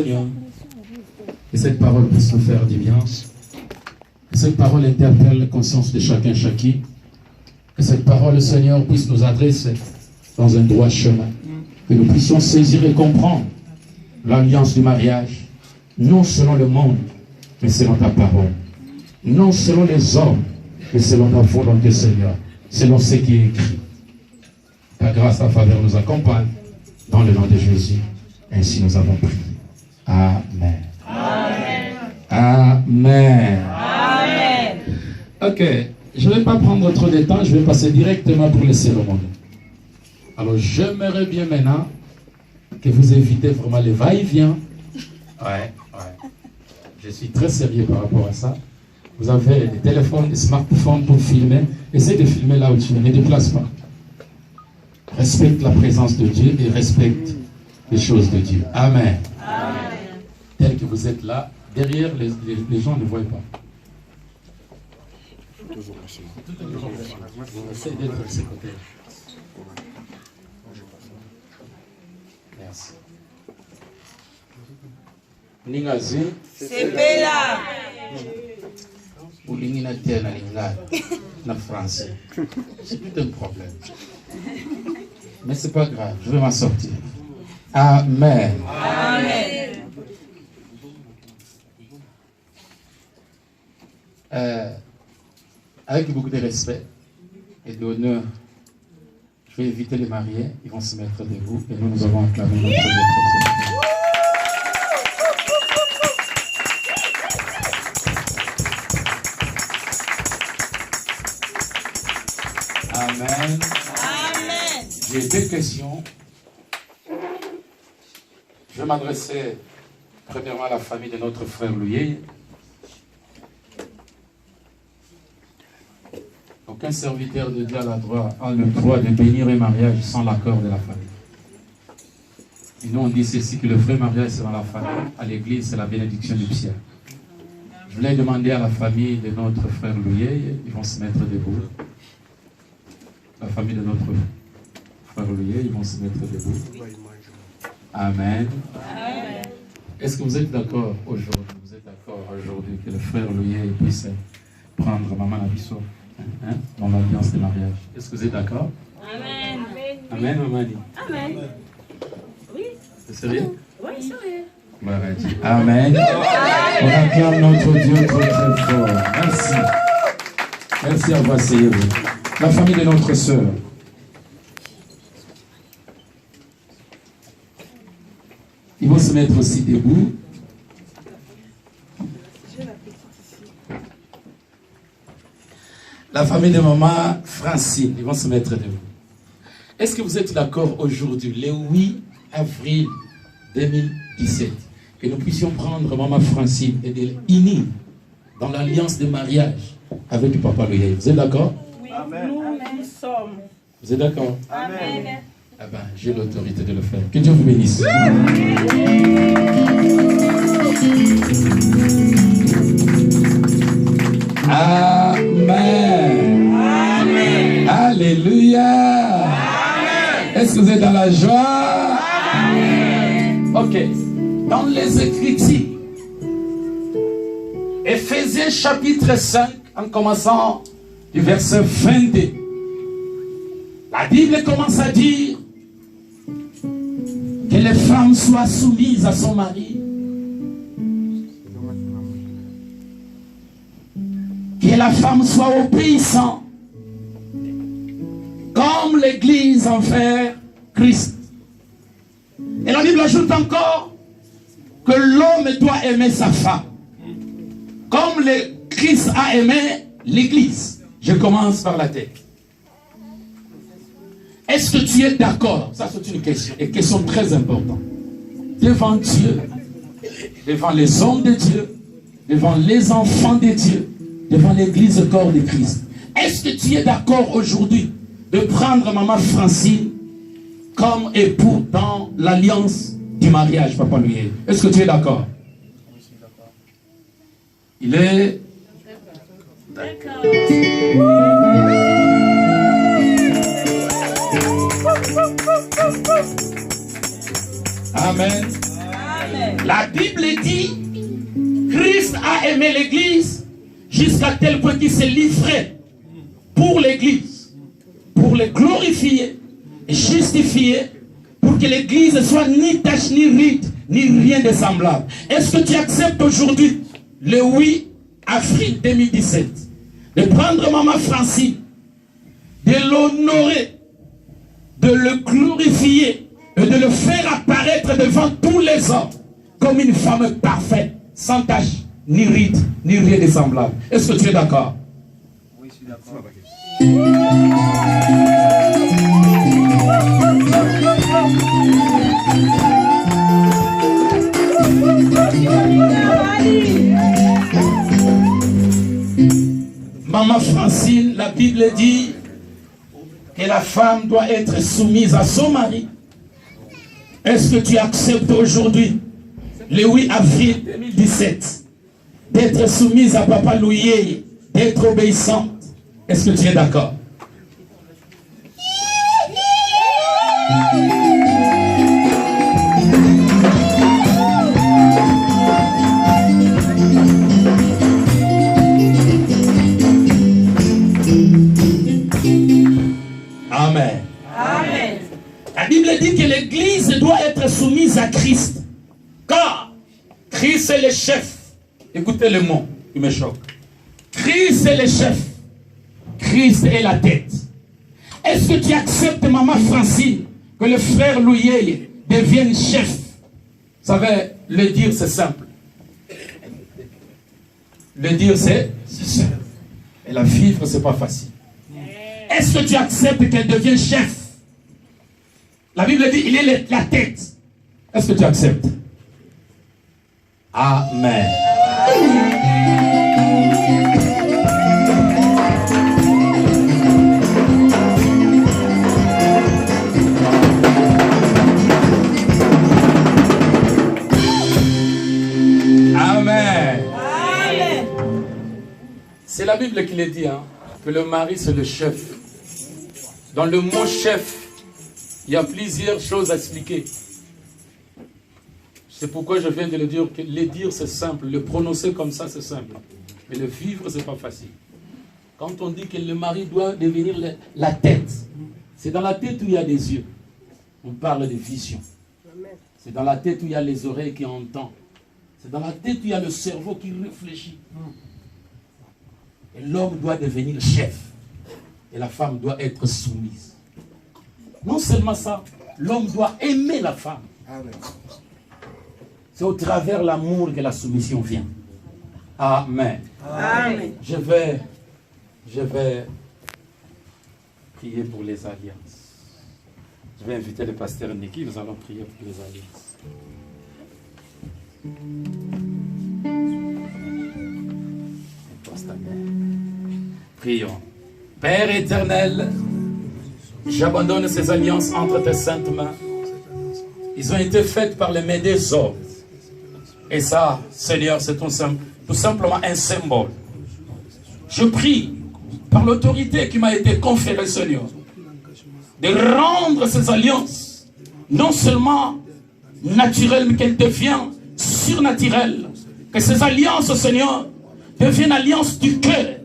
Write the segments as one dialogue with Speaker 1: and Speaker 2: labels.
Speaker 1: Seigneur, que cette parole puisse nous faire du bien. Que cette parole interpelle la conscience de chacun, chacune. Que cette parole, Seigneur, puisse nous adresser dans un droit chemin. Que nous puissions saisir et comprendre l'alliance du mariage, non selon le monde, mais selon ta parole. Non selon les hommes, mais selon ta volonté, Seigneur. Selon ce qui est écrit. Ta grâce, ta faveur nous accompagne. Dans le nom de Jésus. Ainsi nous avons prié. Amen. Amen. Amen. Amen. Ok. Je ne vais pas prendre trop de temps. Je vais passer directement pour les cérémonies. Alors, j'aimerais bien maintenant que vous évitez vraiment les va-et-vient. Ouais. Je suis très sérieux par rapport à ça. Vous avez des téléphones, des smartphones pour filmer. Essayez de filmer là où tu es. Ne déplace pas. Respecte la présence de Dieu et respecte les choses de Dieu. Amen. Amen. Tel que vous êtes là, derrière, les gens ne voient pas. Essayez d'être de ce côté. Merci. Ningazi.
Speaker 2: Sepela.
Speaker 1: Oulingi na terre na lingala na français. C'est plus un problème. Mais c'est pas grave, je vais m'en sortir. Amen. Amen. Avec beaucoup de respect et d'honneur, je vais éviter les mariés, ils vont se mettre debout et nous allons acclamer notre Dieu. Amen. Amen. J'ai deux questions. Je vais m'adresser premièrement à la famille de notre frère Louis. Aucun serviteur de Dieu a le droit de bénir un mariage sans l'accord de la famille. Et nous on dit ceci, que le vrai mariage c'est dans la famille, à l'église c'est la bénédiction du ciel. Je voulais demander à la famille de notre frère Louis, ils vont se mettre debout. La famille de notre frère Louis, ils vont se mettre debout. Amen. Amen. Est-ce que vous êtes d'accord aujourd'hui? Vous êtes d'accord aujourd'hui que le frère Louis puisse prendre maman Nabiso dans l'alliance de mariage? Est-ce que vous êtes d'accord? Amen. Amen, maman. Amen. Oui. C'est sérieux? Oui, sérieux. Amen. On acclame notre Dieu très très fort. Merci. Merci à vous, asseyez-vous. La famille de notre sœur. Ils vont se mettre aussi debout. La famille de maman Francine, ils vont se mettre debout. Est-ce que vous êtes d'accord aujourd'hui, le 8 avril 2017, que nous puissions prendre maman Francine et de l'unir dans l'alliance de mariage avec le papa Louis? Vous êtes d'accord? Oui, amen. Nous sommes. Vous êtes d'accord? Amen. Ah ben, j'ai l'autorité de le faire. Que Dieu vous bénisse. Amen. Amen. Alléluia. Amen. Est-ce que vous êtes dans la joie? Amen. Ok. Dans les Écritures, Éphésiens chapitre 5, en commençant du verset 22, la Bible commence à dire que les femmes soient soumises à son mari, que la femme soit obéissante, comme l'Église envers Christ. Et la Bible ajoute encore que l'homme doit aimer sa femme, comme le Christ a aimé l'Église. Je commence par la tête. Est-ce que tu es d'accord? Ça c'est une question, et question très importante. Devant Dieu, devant les hommes de Dieu, devant les enfants de Dieu, devant l'Église corps de Christ. Est-ce que tu es d'accord aujourd'hui de prendre maman Francine comme époux dans l'alliance du mariage, papa Louis? Est-ce que tu es d'accord? Il est d'accord. Amen. Amen. La Bible dit, Christ a aimé l'église jusqu'à tel point qu'il s'est livré pour l'église, pour le glorifier et justifier, pour que l'église soit ni tache, ni ride, ni rien de semblable. Est-ce que tu acceptes aujourd'hui, le 8 avril 2017, de prendre Maman Francine, de l'honorer, de le glorifier et de le faire apparaître devant tous les hommes comme une femme parfaite, sans tache, ni ride, ni rien de semblable? Est-ce que tu es d'accord?
Speaker 2: Oui, je suis d'accord.
Speaker 1: Maman Francine, la Bible dit que la femme doit être soumise à son mari. Est-ce que tu acceptes aujourd'hui, le 8 avril 2017, d'être soumise à Papa Louye, d'être obéissante? Est-ce que tu es d'accord? Amen.
Speaker 3: Amen.
Speaker 1: La Bible dit que l'Église doit être soumise à Christ. Car Christ est le chef. Écoutez le mot qui me choque. Christ est le chef. Christ est la tête. Est-ce que tu acceptes, Maman Francine, que le frère Louye devienne chef? Vous savez, le dire c'est simple. Le dire c'est simple. Et la vivre c'est pas facile. Est-ce que tu acceptes qu'elle devienne chef? La Bible dit il est la tête. Est-ce que tu acceptes? Amen. Amen.
Speaker 3: Amen.
Speaker 1: C'est la Bible qui le dit, hein, que le mari c'est le chef. Dans le mot chef, il y a plusieurs choses à expliquer. C'est pourquoi je viens de le dire, que le dire c'est simple, le prononcer comme ça c'est simple. Mais le vivre c'est pas facile. Quand on dit que le mari doit devenir la tête, c'est dans la tête où il y a des yeux. On parle de vision. C'est dans la tête où il y a les oreilles qui entendent. C'est dans la tête où il y a le cerveau qui réfléchit. Et l'homme doit devenir chef. Et la femme doit être soumise. Non seulement ça, l'homme doit aimer la femme. C'est au travers l'amour que la soumission vient. Amen.
Speaker 3: Amen.
Speaker 1: Je vais prier pour les alliances. Je vais inviter le pasteur Niki, nous allons prier pour les alliances. Prions. Père éternel, j'abandonne ces alliances entre tes saintes mains. Ils ont été faites par les mains des hommes. Et ça, Seigneur, c'est tout simplement un symbole. Je prie, par l'autorité qui m'a été conférée, Seigneur, de rendre ces alliances, non seulement naturelles, mais qu'elles deviennent surnaturelles. Que ces alliances, Seigneur, deviennent alliances du cœur.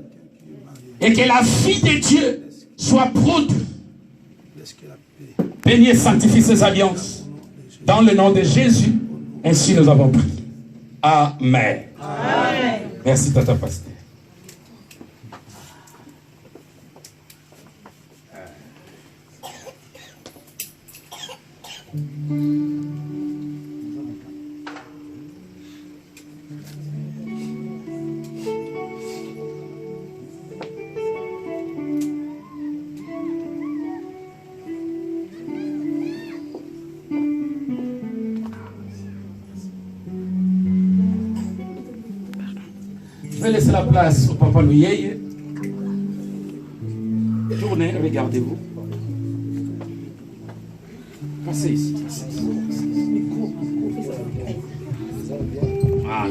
Speaker 1: Et que la vie de Dieu soit produite. Bénis et sanctifie ces alliances. Dans le nom de Jésus, ainsi nous avons prié. Amen.
Speaker 3: Amen.
Speaker 1: Merci, Tata Pasteur. Je vais laisser la place au Papa Louye. Tournez, regardez-vous. Passez ici. Passez ici. Voilà.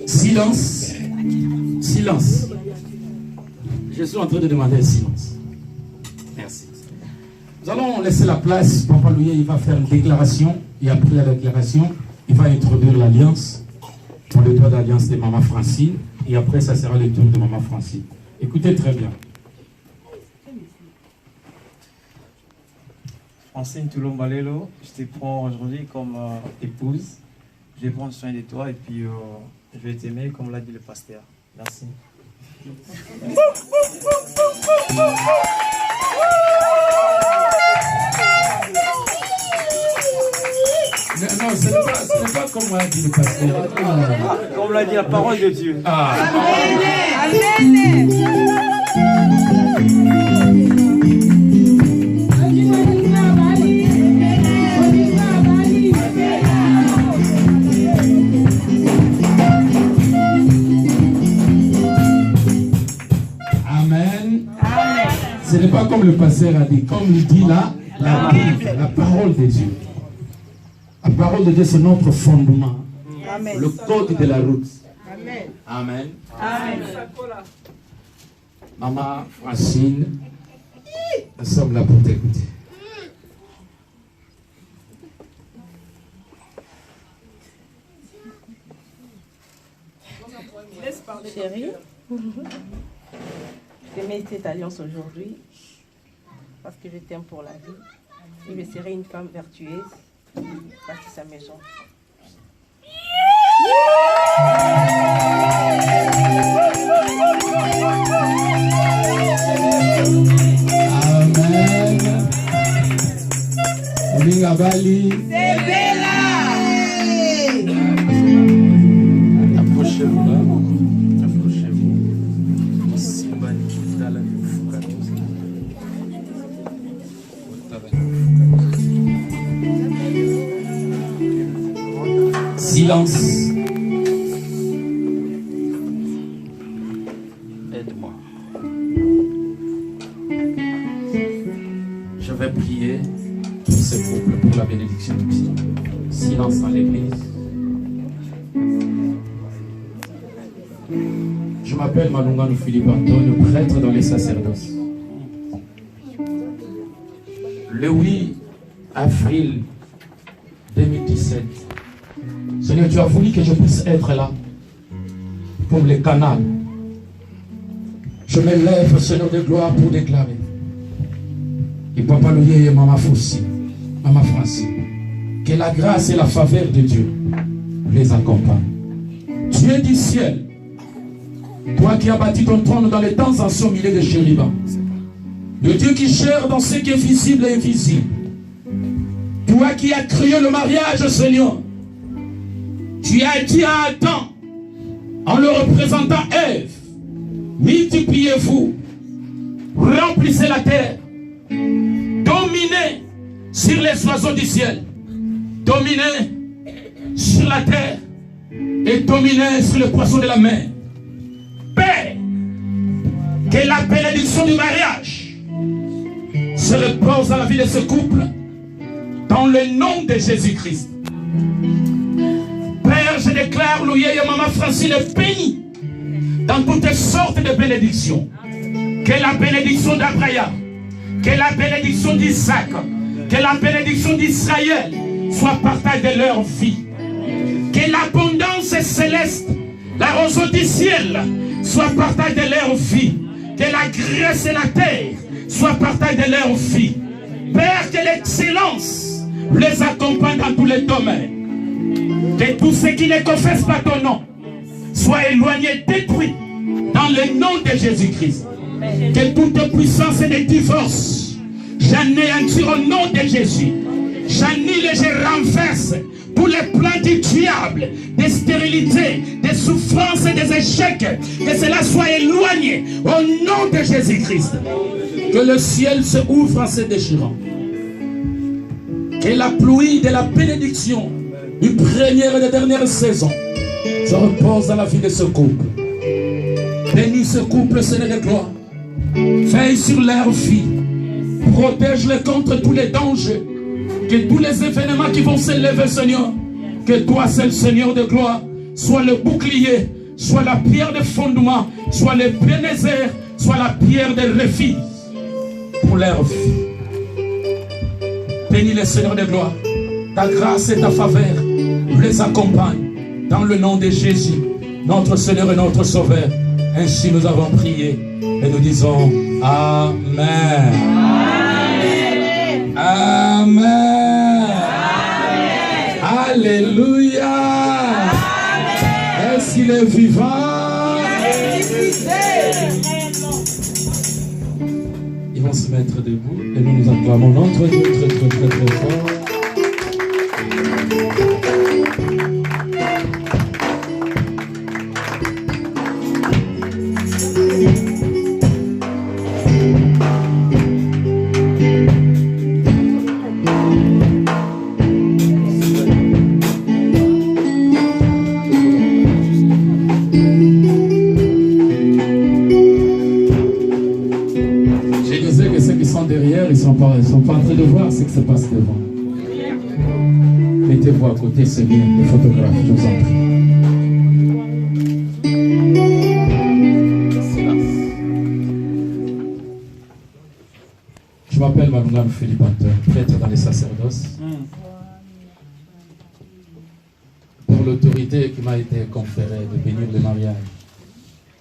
Speaker 1: Silence. Silence. Je suis en train de demander un silence. Merci. Nous allons laisser la place. Papa Louye, il va faire une déclaration. Et après la déclaration, il va introduire l'alliance pour le doigt d'alliance de Maman Francine. Et après, ça sera le tour de Maman Francine. Écoutez très bien.
Speaker 2: Francine Toulombalelo, je te prends aujourd'hui comme épouse. Je vais prendre soin de toi et puis je vais t'aimer comme l'a dit le pasteur. Merci.
Speaker 1: Non, ce n'est pas comme l'a dit le pasteur.
Speaker 2: Comme l'a dit la parole de Dieu.
Speaker 1: Amen. Ce n'est pas comme le pasteur a dit, comme il dit là, la Bible, la parole de Dieu. La parole de Dieu, c'est notre fondement. Amen. Le code de la route. Amen. Amen. Amen. Maman Francine, nous sommes là pour t'écouter.
Speaker 4: Chérie, je mets cette alliance aujourd'hui parce que je t'aime pour la vie et je serai une femme vertueuse qui bâtit sa maison.
Speaker 1: Amen. Olinga Bali.
Speaker 3: C'est Bella.
Speaker 2: Approchez-vous là. Approchez-vous. Simbani Dala Fukato.
Speaker 1: Silence.
Speaker 2: Aide-moi.
Speaker 1: Je vais prier pour ce couple, pour la bénédiction du Dieu. Silence dans l'église. Je m'appelle Malungano Philippe Antonio, prêtre dans les sacerdoces. Le 8 avril 2017, Seigneur, tu as voulu que je puisse être là pour les canaux. Je me lève, Seigneur de gloire, pour déclarer. Et Papa Louye et Maman Fossi, Maman Francine, que la grâce et la faveur de Dieu les accompagnent. Dieu du ciel, toi qui as bâti ton trône dans les temps anciens au milieu de chérubins, le Dieu qui cherche dans ce qui est visible et invisible, toi qui as créé le mariage, Seigneur, tu as dit à Adam, en le représentant Ève, multipliez-vous, remplissez la terre, dominez sur les oiseaux du ciel, dominez sur la terre et dominez sur les poissons de la mer. Père, que la bénédiction du mariage se repose dans la vie de ce couple, dans le nom de Jésus-Christ. Père, je déclare Louye et Maman Francine bénie dans toutes sortes de bénédictions. Que la bénédiction d'Abraham, que la bénédiction d'Isaac, que la bénédiction d'Israël soit partage de leur vie. Que l'abondance céleste, la rosée du ciel, soit partage de leur vie. Que la grâce et la terre soient partage de leur vie. Père, que l'excellence les accompagne dans tous les domaines. Que tous ceux qui ne confessent pas ton nom soient éloignés, détruits dans le nom de Jésus-Christ. Que toute puissance de divorce, j'anéantis au nom de Jésus. J'annule et je renverse tous les plans du diable, des stérilités, des souffrances et des échecs. Que cela soit éloigné au nom de Jésus-Christ. Que le ciel se ouvre en se déchirant. Que la pluie de la bénédiction du première et de dernière saison se repose dans la vie de ce couple. Bénis ce couple, Seigneur de gloire. Veille sur leur vie. Protège-les contre tous les dangers. Que tous les événements qui vont s'élever, Seigneur, que toi, seul Seigneur de gloire, soit le bouclier, soit la pierre de fondement, soit le Bénézer, soit la pierre de refuge pour leur vie. Bénis le Seigneur de gloire. Ta grâce et ta faveur les accompagne. Dans le nom de Jésus, notre Seigneur et notre Sauveur. Ainsi nous avons prié et nous disons Amen. Amen. Amen. Alléluia. Est-ce qu'il est vivant? Ils vont se mettre debout et nous nous acclamons notre Dieu très très très très fort. Derrière, ils ne sont pas en train de voir ce qui se passe devant. Mettez-vous à côté, c'est bien, les photographes, je vous en prie. Je m'appelle Manuel Philippe Antoine, prêtre dans les sacerdoces. Pour l'autorité qui m'a été conférée de bénir le mariage,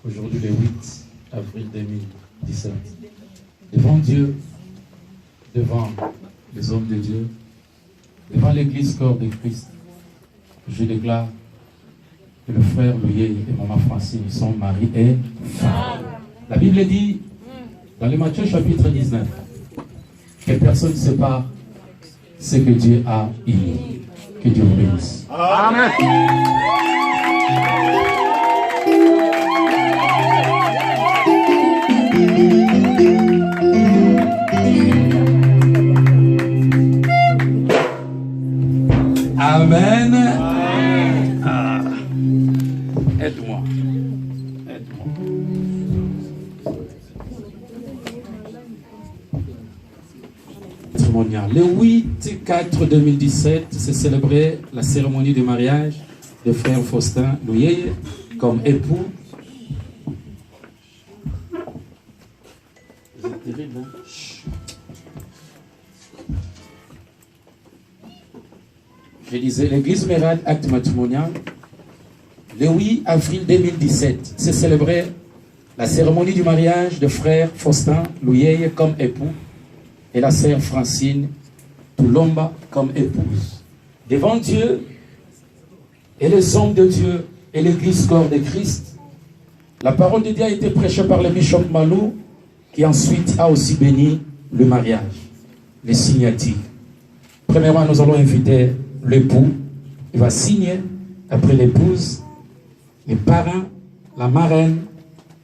Speaker 1: aujourd'hui le 8 avril 2017. Devant Dieu, devant les hommes de Dieu, devant l'église corps de Christ, je déclare que le frère Louis et maman Francine sont mari et femme. La Bible dit, dans le Matthieu chapitre 19, que personne ne sépare ce que Dieu a uni. Que Dieu vous bénisse. Amen. Amen. Ah. Aide-moi. Aide-moi. Le 8/4/2017, c'est célébré la cérémonie de mariage de frère Faustin Louis comme époux. C'est terrible, hein? Je disais, l'église Mérade, acte matrimonial, le 8 avril 2017, c'est célébré la cérémonie du mariage de frère Faustin Louis comme époux et la sœur Francine Toulomba comme épouse. Devant Dieu et les hommes de Dieu et l'église corps de Christ, la parole de Dieu a été prêchée par le bishop Malou, qui ensuite a aussi béni le mariage, les signatures. Premièrement, nous allons inviter l'époux, il va signer, après l'épouse, les parents, la marraine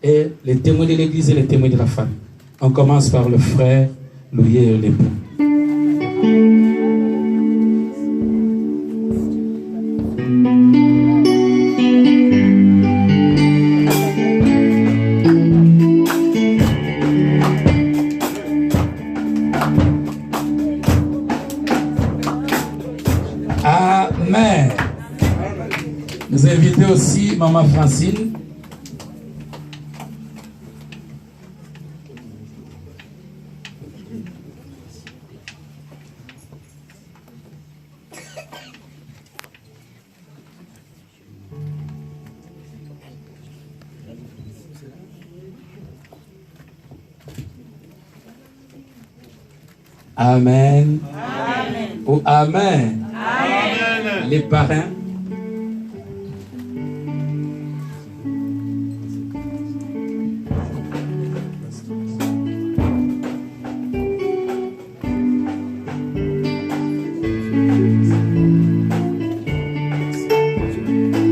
Speaker 1: et les témoins de l'église et les témoins de la famille. On commence par le frère Louis et l'époux. Amen. Nous invitons aussi maman Francine. Amen. Amen. Oh, amen. Amen. Les parrains.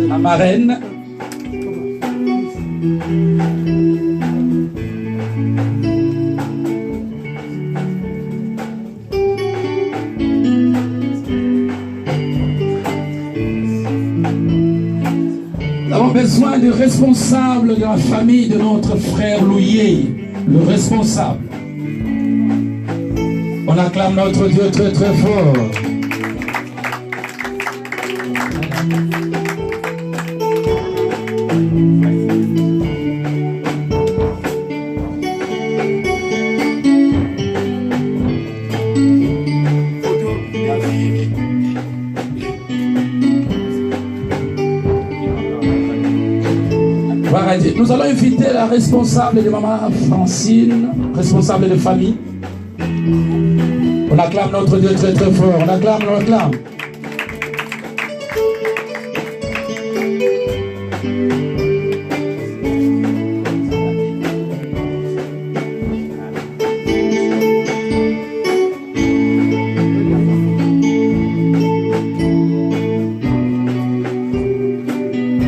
Speaker 1: La marraine. Nous avons besoin du responsable de la famille de notre frère Louis, le responsable. On acclame notre Dieu très très fort. Gloire à Dieu. Nous allons inviter la responsable de maman Francine, responsable de famille. On acclame notre Dieu très très fort. On acclame, on acclame.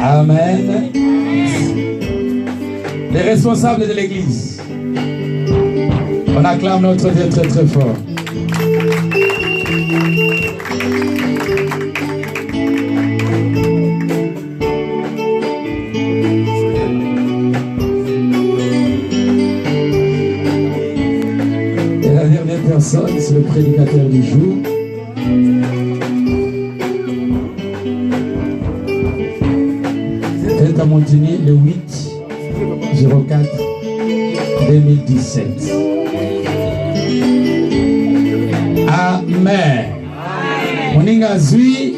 Speaker 1: Amen. Les responsables de l'église. On acclame notre Dieu très très fort. Et la dernière personne, c'est le prédicateur du jour. À Montigny le 8/04/2017. Amen. Moninga zui.